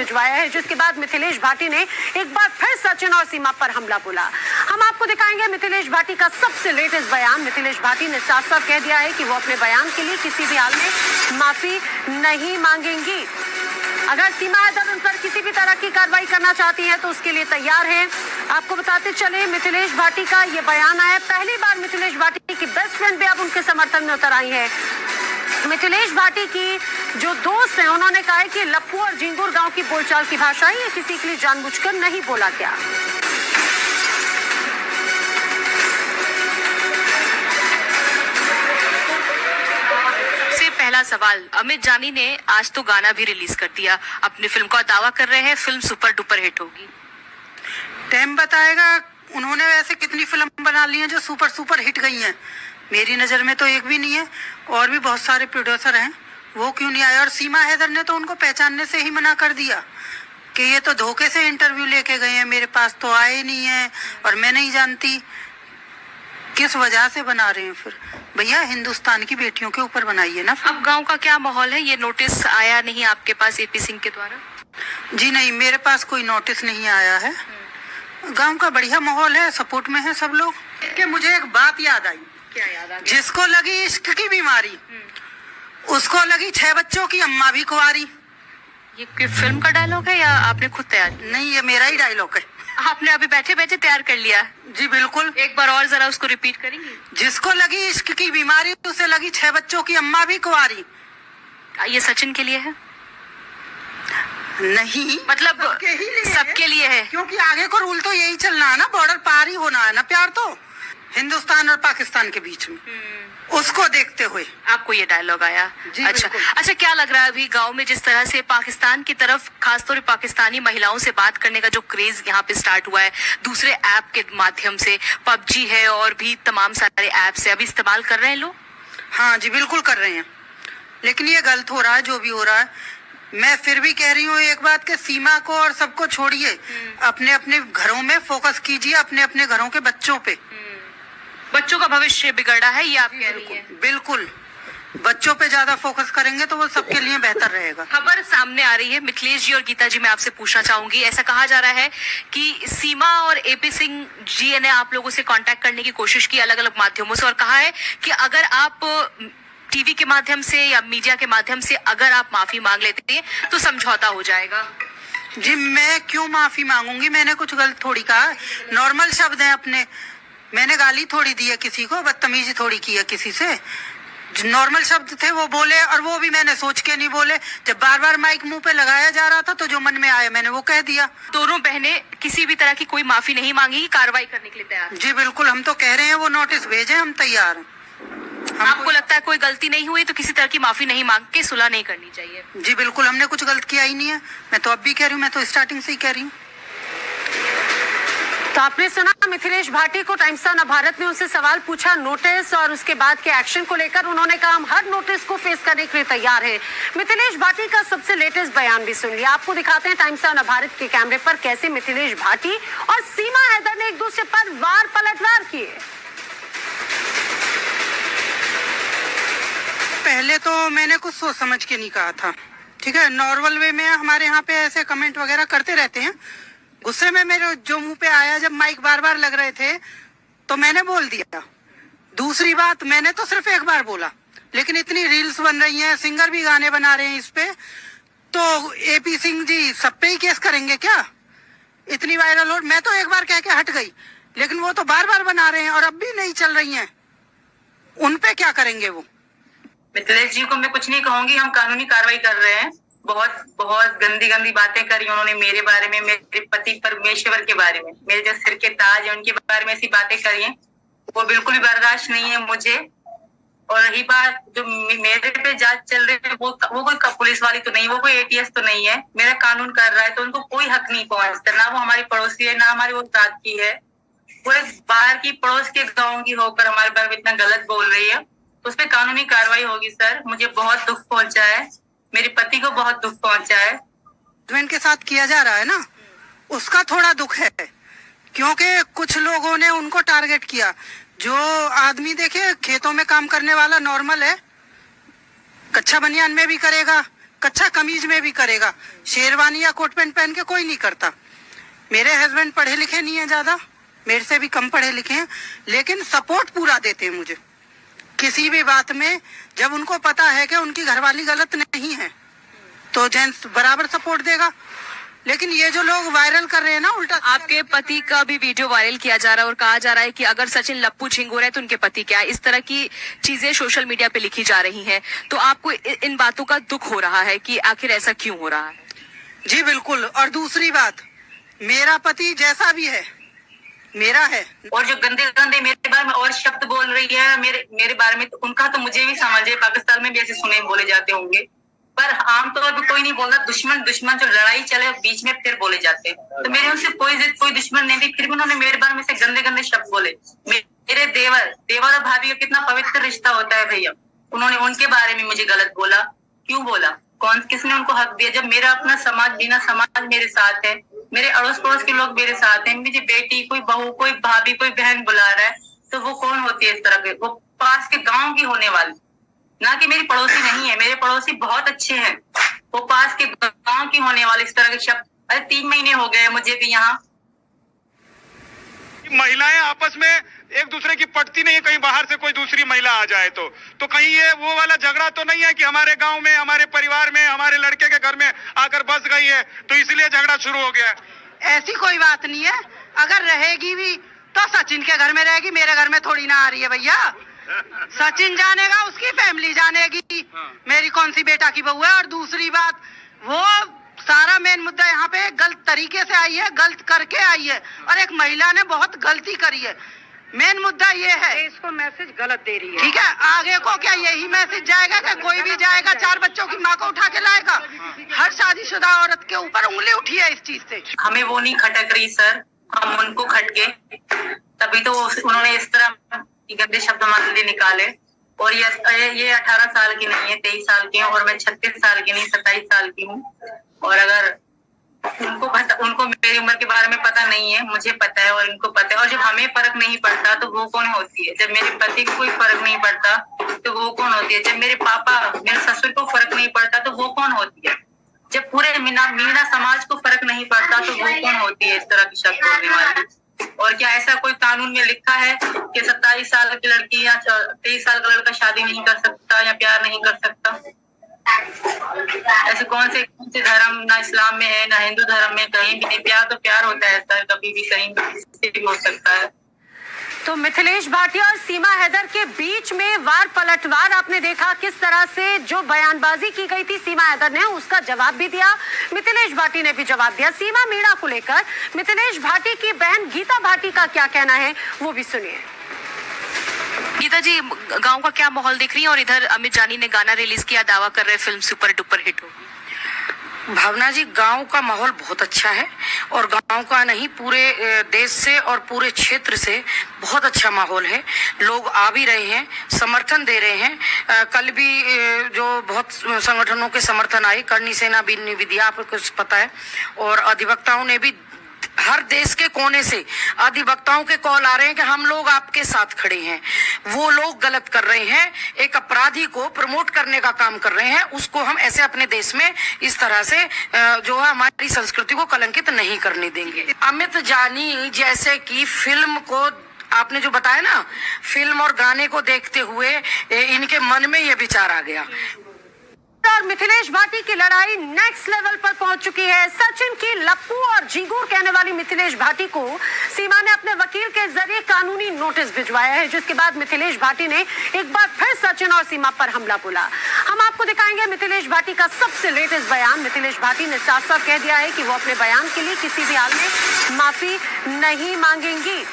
भिजवाया है, जिसके बाद मिथिलेश भाटी ने एक बार फिर सचिन और सीमा पर हमला बोला। हम आपको दिखाएंगे मिथिलेश भाटी का सबसे लेटेस्ट बयान। मिथिलेश भाटी ने साफ साफ कह दिया है कि वो अपने बयान के लिए किसी भी हाल में माफी नहीं मांगेंगी। अगर सीमा हैदर उन पर किसी भी तरह की कार्रवाई करना चाहती है तो उसके लिए तैयार है। आपको बताते चले मिथिलेश भाटी का ये बयान आया, पहली बार मिथिलेश भाटी की बेस्ट फ्रेंड भी अब उनके समर्थन में उतर आई है। मिथिलेश भाटी की जो दोस्त हैं उन्होंने कहा है कि लप्पू और जिंगूर गांव की बोलचाल की भाषा ये किसी के लिए जानबूझकर नहीं बोला गया। पहला सवाल, अमित जानी ने आज तो गाना भी रिलीज कर दिया, अपनी फिल्म का दावा कर रहे हैं फिल्म सुपर डुपर हिट होगी। टाइम बताएगा। उन्होंने वैसे कितनी फिल्म बना ली हैं जो सुपर सुपर हिट गई हैं। मेरी नज़र में तो एक भी नहीं है। और भी बहुत सारे प्रोड्यूसर हैं, वो क्यों नहीं आए। और सीमा हैदर ने तो उनको पहचानने से ही मना कर दिया कि ये तो धोखे से इंटरव्यू लेके गए हैं, मेरे पास तो आए नहीं है और मैं नहीं जानती किस वजह से बना रहे हैं। फिर भैया हिंदुस्तान की बेटियों के ऊपर बनाइए ना। अब गांव का क्या माहौल है? ये नोटिस आया नहीं आपके पास एपी सिंह के द्वारा? जी नहीं, मेरे पास कोई नोटिस नहीं आया है। गांव का बढ़िया माहौल है, सपोर्ट में है सब लोग। कि मुझे एक बात याद आई। क्या याद आ गया? जिसको लगी इश्क की बीमारी उसको लगी 6 बच्चों की अम्मा भी कुंवारी। ये फिल्म का डायलॉग है या आपने खुद तैयार? नहीं, ये मेरा ही डायलॉग है। आपने अभी बैठे बैठे तैयार कर लिया? जी बिल्कुल। एक बार और जरा उसको रिपीट करेंगे? जिसको लगी इश्क की बीमारी उसे लगी 6 बच्चों की अम्मा भी कुंवारी। ये सचिन के लिए है? नहीं, मतलब सबके लिए है। क्योंकि आगे को रूल तो यही चलना है ना, बॉर्डर पार ही होना है ना प्यार तो हिंदुस्तान और पाकिस्तान के बीच में। उसको देखते हुए आपको ये डायलॉग आया? अच्छा, क्या लग रहा है अभी गांव में जिस तरह से पाकिस्तान की तरफ खासतौर पर पाकिस्तानी महिलाओं से बात करने का जो क्रेज यहाँ पे स्टार्ट हुआ है, दूसरे ऐप के माध्यम से, पबजी है और भी तमाम सारे ऐप्स है, अभी इस्तेमाल कर रहे हैं लोग? हाँ जी बिल्कुल कर रहे हैं, लेकिन ये गलत हो रहा है जो भी हो रहा है। मैं फिर भी कह रही हूँ एक बात कि सीमा को और सबको छोड़िए, अपने अपने घरों में फोकस कीजिए, अपने अपने घरों के बच्चों पे। बच्चों का भविष्य बिगड़ा है ये आप कह रही हैं? बिल्कुल, बच्चों पे ज्यादा फोकस करेंगे तो वो सबके लिए बेहतर रहेगा। खबर सामने आ रही है मिथिलेश जी और गीता जी, मैं आपसे पूछना चाहूंगी, ऐसा कहा जा रहा है कि सीमा और एपी सिंह जी ने आप लोगों से कांटेक्ट करने की कोशिश की अलग अलग माध्यमों से और कहा है कि अगर आप टीवी के माध्यम से या मीडिया के माध्यम से अगर आप माफी मांग लेते हैं तो समझौता हो जाएगा। जी मैं क्यों माफी मांगूंगी, मैंने कुछ गलत थोड़ी कहा। नॉर्मल शब्द है अपने, मैंने गाली थोड़ी दी है किसी को, बदतमीजी थोड़ी की है किसी से। नॉर्मल शब्द थे वो बोले, और वो भी मैंने सोच के नहीं बोले। जब बार बार माइक मुंह पे लगाया जा रहा था तो जो मन में आया मैंने वो कह दिया। दोनों बहनें किसी भी तरह की कोई माफी नहीं मांगी, कार्रवाई करने के लिए तैयार? जी बिल्कुल, हम तो कह रहे हैं वो नोटिस भेजे, हम तैयार हैं। आपको लगता है कोई गलती नहीं हुई तो किसी तरह की माफी नहीं मांग के सुलह नहीं करनी चाहिए? जी बिल्कुल, हमने कुछ गलत किया ही नहीं है। मैं तो अब भी कह रही हूँ, मैं तो स्टार्टिंग से ही कह रही हूँ। तो आपने सुना मिथिलेश भाटी को टाइम्स ऑफ भारत ने उनसे सवाल पूछा नोटिस और उसके बाद के एक्शन को लेकर। उन्होंने कहा हम हर नोटिस को फेस करने के लिए तैयार हैं। मिथिलेश भाटी का सबसे लेटेस्ट बयान भी सुन लिया, आपको दिखाते हैं टाइम्स ऑफ भारत के कैमरे पर कैसे मिथिलेश भाटी और सीमा हैदर ने एक दूसरे पर वार पलटवार किए। पहले तो मैंने कुछ सोच समझ के नहीं कहा था, ठीक है। नॉर्मल वे में हमारे यहाँ पे ऐसे कमेंट वगैरह करते रहते हैं। गुस्से में मेरे जो मुंह पे आया, जब माइक बार बार लग रहे थे तो मैंने बोल दिया। दूसरी बात, मैंने तो सिर्फ एक बार बोला, लेकिन इतनी रील्स बन रही हैं, सिंगर भी गाने बना रहे हैं इस पे, तो एपी सिंह जी सब पे ही केस करेंगे क्या? इतनी वायरल हो। मैं तो एक बार कह के हट गई, लेकिन वो तो बार बार बना रहे हैं और अब भी नहीं चल रही हैं, उन पे क्या करेंगे वो? मिथिलेश जी को मैं कुछ नहीं कहूंगी, हम कानूनी कार्रवाई कर रहे हैं। बहुत बहुत गंदी गंदी बातें करी उन्होंने मेरे बारे में, मेरे पति परमेश्वर के बारे में, मेरे जो सिर के ताज है उनके बारे में ऐसी बातें करी हैं, वो बिल्कुल भी बर्दाश्त नहीं है मुझे। और रही बात जो मेरे पे जांच चल रही है, वो कोई पुलिस वाली तो नहीं, वो कोई एटीएस तो नहीं है, मेरा कानून कर रहा है, तो उनको कोई हक नहीं पहुंचता। ना वो हमारी पड़ोसी है, ना हमारी वो साथ की है, वो एक बाहर की पड़ोस के गाँव की होकर हमारे बारे में इतना गलत बोल रही है, तो उस पर कानूनी कार्रवाई होगी। सर मुझे बहुत दुख पहुंचा है, मेरे पति को बहुत दुख पहुंचा है। हस्बैंड के साथ किया जा रहा है ना, उसका थोड़ा दुख है, क्योंकि कुछ लोगों ने उनको टारगेट किया। जो आदमी देखे खेतों में काम करने वाला नॉर्मल है, कच्चा बनियान में भी करेगा, कच्चा कमीज में भी करेगा, शेरवानी या कोट पैंट पहन के कोई नहीं करता। मेरे हस्बैंड पढ़े लिखे नहीं है ज्यादा, मेरे से भी कम पढ़े लिखे हैं, लेकिन सपोर्ट पूरा देते हैं मुझे किसी भी बात में। जब उनको पता है कि उनकी घरवाली गलत नहीं है तो जेंट्स बराबर सपोर्ट देगा। लेकिन ये जो लोग वायरल कर रहे हैं ना उल्टा, आपके पति का भी वीडियो वायरल किया जा रहा है और कहा जा रहा है कि अगर सचिन लप्पू झिंगुर है तो उनके पति क्या है, इस तरह की चीजें सोशल मीडिया पे लिखी जा रही हैं। तो आपको इन बातों का दुख हो रहा है कि आखिर ऐसा क्यों हो रहा है? जी बिल्कुल। और दूसरी बात, मेरा पति जैसा भी है मेरा है, और जो गंदे गंदे मेरे बारे में और शब्द बोल रही है मेरे बारे में, तो उनका तो मुझे भी समझ है, पाकिस्तान में भी ऐसे सुने बोले जाते होंगे, पर आमतौर पर कोई नहीं बोलता। दुश्मन दुश्मन जो लड़ाई चले बीच में फिर बोले जाते हैं। तो मेरे उनसे कोई दुश्मन नहीं थी, फिर भी उन्होंने मेरे बारे में से गंदे गंदे शब्द बोले। मेरे देवर और भाभी का कितना पवित्र रिश्ता होता है भैया, उन्होंने उनके बारे में मुझे गलत बोला। क्यों बोला? किसने उनको हक दिया? जब मेरा अपना समाज, बिना समाज मेरे साथ है, मेरे अड़ोस पड़ोस के लोग मेरे साथ हैं, मुझे बेटी, कोई बहू, कोई भाभी, कोई बहन बुला रहा है, तो वो कौन होती है इस तरह के? वो पास के गांव की होने वाली, ना कि मेरी पड़ोसी नहीं है। मेरे पड़ोसी बहुत अच्छे हैं, वो पास के गांव की होने वाले इस तरह के शब्द। अरे 3 महीने हो गए मुझे भी यहाँ। महिलाएं आपस में एक दूसरे की पटती नहीं है, कहीं बाहर से कोई दूसरी महिला आ जाए तो कहीं ये वो वाला झगड़ा तो नहीं है कि हमारे गांव में, हमारे परिवार में, हमारे लड़के के घर में आकर बस गई है तो इसलिए झगड़ा शुरू हो गया? ऐसी कोई बात नहीं है। अगर रहेगी भी तो सचिन के घर में रहेगी, मेरे घर में थोड़ी ना आ रही है भैया। सचिन जानेगा, उसकी फैमिली जानेगी, मेरी कौन सी बेटा की बहू है। और दूसरी बात, वो सारा मेन मुद्दा यहाँ पे गलत तरीके से आई है, गलत करके आई है, और एक महिला ने बहुत गलती करी है। मेन मुद्दा ये है, इसको मैसेज गलत दे रही है। ठीक है, आगे को क्या यही मैसेज जाएगा कि कोई भी जाएगा 4 बच्चों की माँ को उठा के लाएगा? हर शादीशुदा औरत के ऊपर उंगली उठी है इस चीज से। हमें वो नहीं खटक रही सर, हम उनको खटके, तभी तो उन्होंने इस तरह गंदे शब्द हमारे लिए निकाले। और ये 18 साल की नहीं है, 23 साल की हूँ, और मैं 36 साल की नहीं 27 साल की हूँ। और अगर उनको मेरी उम्र के बारे में पता नहीं है, मुझे पता है और इनको पता है। और जब हमें फर्क नहीं पड़ता तो वो कौन होती है? जब मेरे पति को कोई फर्क नहीं पड़ता तो वो कौन होती है? जब मेरे पापा, मेरे ससुर को फर्क नहीं पड़ता तो वो कौन होती है? जब पूरे मीना समाज को फर्क नहीं पड़ता तो वो कौन होती है इस तरह की शब्द बोलने वाली? और क्या ऐसा कोई कानून में लिखा है कि 27 साल की लड़की या 23 साल का लड़का शादी नहीं कर सकता या प्यार नहीं कर सकता? ऐसे कौन से धर्म, ना इस्लाम में है ना हिंदू धर्म में, कहीं भी नहीं। प्यार तो प्यार होता है सर, कभी भी कहीं भी हो सकता है। तो मिथिलेश भाटिया और सीमा हैदर के बीच में वार पलटवार आपने देखा, किस तरह से जो बयानबाजी की गई थी सीमा हैदर ने उसका जवाब भी दिया, मिथिलेश भाटी ने भी जवाब दिया। सीमा मीणा को लेकर मिथिलेश भाटी की बहन गीता भाटी का क्या कहना है वो भी सुनिए। गीता जी, गांव का क्या माहौल देख रही है? और इधर अमित जानी ने गाना रिलीज किया, दावा कर रहे फिल्म सुपर डुपर हिट हो। भावना जी, गांव का माहौल बहुत अच्छा है, और गांव का नहीं पूरे देश से और पूरे क्षेत्र से बहुत अच्छा माहौल है। लोग आ भी रहे हैं, समर्थन दे रहे हैं। कल भी जो बहुत संगठनों के समर्थन आए, करणी सेना भी निविदिया, आपको कुछ पता है, और अधिवक्ताओं ने भी, हर देश के कोने से अधिवक्ताओं के कॉल आ रहे हैं कि हम लोग आपके साथ खड़े हैं। वो लोग गलत कर रहे हैं, एक अपराधी को प्रमोट करने का काम कर रहे हैं, उसको हम ऐसे अपने देश में इस तरह से जो है हमारी संस्कृति को कलंकित नहीं करने देंगे। अमित जानी जैसे कि फिल्म को आपने जो बताया ना, फिल्म और गाने को देखते हुए इनके मन में ये विचार आ गया। और मिथिलेश भाटी की लड़ाई नेक्स्ट लेवल पर पहुंच चुकी है। सचिन की लप्पू और झिंगुर कहने वाली मिथिलेश भाटी को सीमा ने अपने वकील के जरिए कानूनी नोटिस भिजवाया है, जिसके बाद मिथिलेश भाटी ने एक बार फिर सचिन और सीमा पर हमला बोला। हम आपको दिखाएंगे मिथिलेश भाटी का सबसे लेटेस्ट बयान। मिथिलेश भाटी ने साफ साफ कह दिया है कि वो अपने बयान के लिए किसी भी हाल में माफी नहीं मांगेंगी।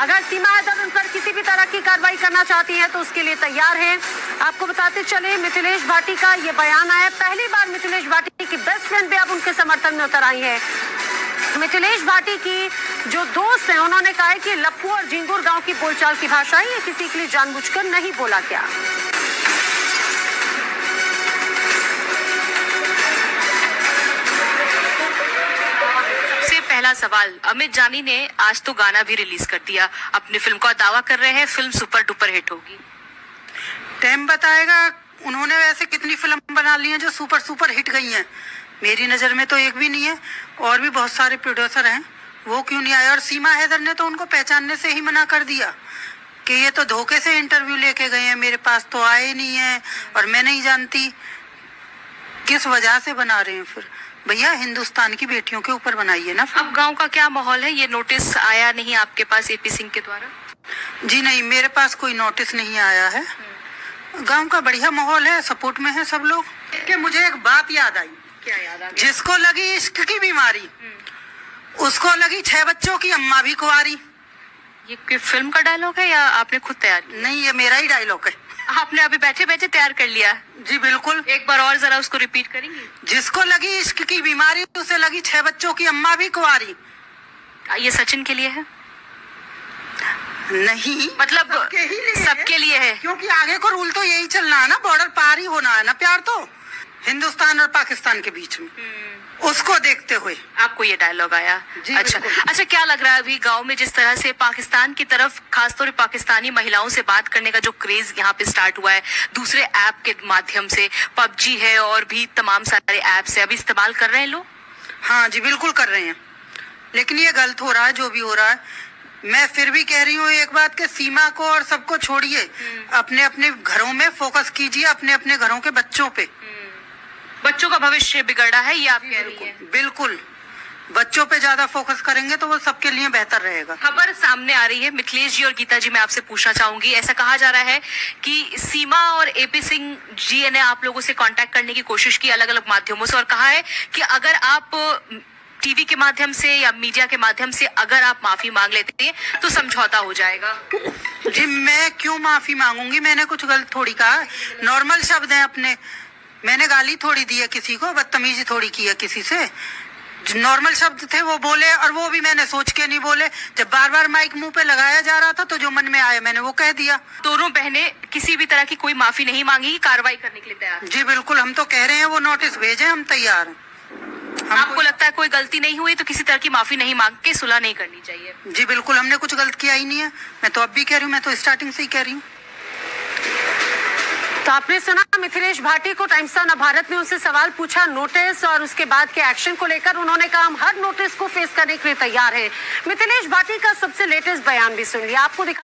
अगर सीमा हैदर उन पर किसी भी तरह की कार्रवाई करना चाहती है तो उसके लिए तैयार है। आपको बताते चले, मिथिलेश भाटी का ये बयान आया, पहली बार मिथिलेश भाटी की बेस्ट फ्रेंड भी अब उनके समर्थन में उतर आई है। मिथिलेश भाटी की जो दोस्त हैं उन्होंने कहा है कि लप्पू और झिंगुर गांव की बोलचाल की भाषा है, ये किसी के लिए जानबूझकर नहीं बोला गया। पहला सवाल, अमित जानी ने आज तो गाना भी रिलीज कर दिया अपनी फिल्म का, दावा कर रहे हैं फिल्म सुपर डुपर हिट होगी। टाइम बताएगा उन्होंने वैसे कितनी फिल्म बना ली है जो सुपर सुपर हिट गई हैं, मेरी नज़र में तो एक भी नहीं है। और भी बहुत सारे प्रोड्यूसर हैं, वो क्यों नहीं आए? और सीमा हैदर ने तो उनको पहचानने से ही मना कर दिया कि ये तो धोखे से इंटरव्यू लेके गए हैं, मेरे पास तो आए नहीं है और मैं नहीं जानती किस वजह से बना रहे हैं। फिर भैया हिंदुस्तान की बेटियों के ऊपर बनाइए ना। अब गांव का क्या माहौल है? ये नोटिस आया नहीं आपके पास एपी सिंह के द्वारा? जी नहीं, मेरे पास कोई नोटिस नहीं आया है। गांव का बढ़िया माहौल है, सपोर्ट में है सब लोग। कि मुझे एक बात याद आई। क्या याद आ गया? जिसको लगी इश्क की बीमारी, उसको लगी 6 बच्चों की अम्मा भी कुंवारी। ये कोई फिल्म का डायलॉग है या आपने खुद तैयार किया? नहीं, ये मेरा ही डायलॉग है। आपने अभी बैठे बैठे तैयार कर लिया? जी बिल्कुल। एक बार और जरा उसको रिपीट करेंगे? जिसको लगी इश्क की बीमारी, उसे लगी 6 बच्चों की अम्मा भी कुंवारी। ये सचिन के लिए है? नहीं, मतलब सबके सबके लिए है। क्योंकि आगे को रूल तो यही चलना है ना, बॉर्डर पार ही होना है ना प्यार, तो हिंदुस्तान और पाकिस्तान के बीच में, उसको देखते हुए आपको ये डायलॉग आया? जी, अच्छा बिल्कुल। अच्छा, क्या लग रहा है अभी गांव में जिस तरह से पाकिस्तान की तरफ खासतौर पर पाकिस्तानी महिलाओं से बात करने का जो क्रेज यहाँ पे स्टार्ट हुआ है, दूसरे ऐप के माध्यम से, पबजी है और भी तमाम सारे ऐप्स है, अभी इस्तेमाल कर रहे हैं लोग? हाँ जी बिल्कुल कर रहे हैं, लेकिन ये गलत हो रहा है जो भी हो रहा है। मैं फिर भी कह रही हूँ एक बात कि सीमा को और सबको छोड़िए, अपने अपने घरों में फोकस कीजिए, अपने अपने घरों के बच्चों पे। बच्चों का भविष्य बिगड़ा है, ये आप कह रही हैं? बिल्कुल, बच्चों पे ज्यादा फोकस करेंगे तो वो सबके लिए बेहतर रहेगा। खबर सामने आ रही है मिथिलेश जी और गीता जी, मैं आपसे पूछना चाहूंगी, ऐसा कहा जा रहा है कि सीमा और एपी सिंह जी ने आप लोगों से कांटेक्ट करने की कोशिश की अलग अलग माध्यमों से और कहा है कि अगर आप टीवी के माध्यम से या मीडिया के माध्यम से अगर आप माफी मांग लेते हैं तो समझौता हो जाएगा। जी मैं क्यों माफी मांगूंगी? मैंने कुछ गलत थोड़ी कहा, नॉर्मल शब्द हैं अपने, मैंने गाली थोड़ी दी है किसी को, बदतमीजी थोड़ी की है किसी से, नॉर्मल शब्द थे वो बोले, और वो भी मैंने सोच के नहीं बोले। जब बार बार माइक मुंह पे लगाया जा रहा था तो जो मन में आया मैंने वो कह दिया। दोनों बहनें किसी भी तरह की कोई माफी नहीं मांगी, कार्रवाई करने के लिए तैयार? जी बिल्कुल, हम तो कह रहे हैं वो नोटिस भेजे, हम तैयार हैं। आपको लगता है कोई गलती नहीं हुई तो किसी तरह की माफी नहीं मांग के सुलह नहीं करनी चाहिए? जी बिल्कुल, हमने कुछ गलत किया ही नहीं है, मैं तो अब भी कह रही हूँ, मैं तो स्टार्टिंग से ही कह रही हूँ। तो आपने सुना मिथिलेश भाटी को टाइम्स ऑफ भारत ने उनसे सवाल पूछा नोटिस और उसके बाद के एक्शन को लेकर। उन्होंने कहा हम हर नोटिस को फेस करने के लिए तैयार हैं। मिथिलेश भाटी का सबसे लेटेस्ट बयान भी सुन लिया, आपको दिखा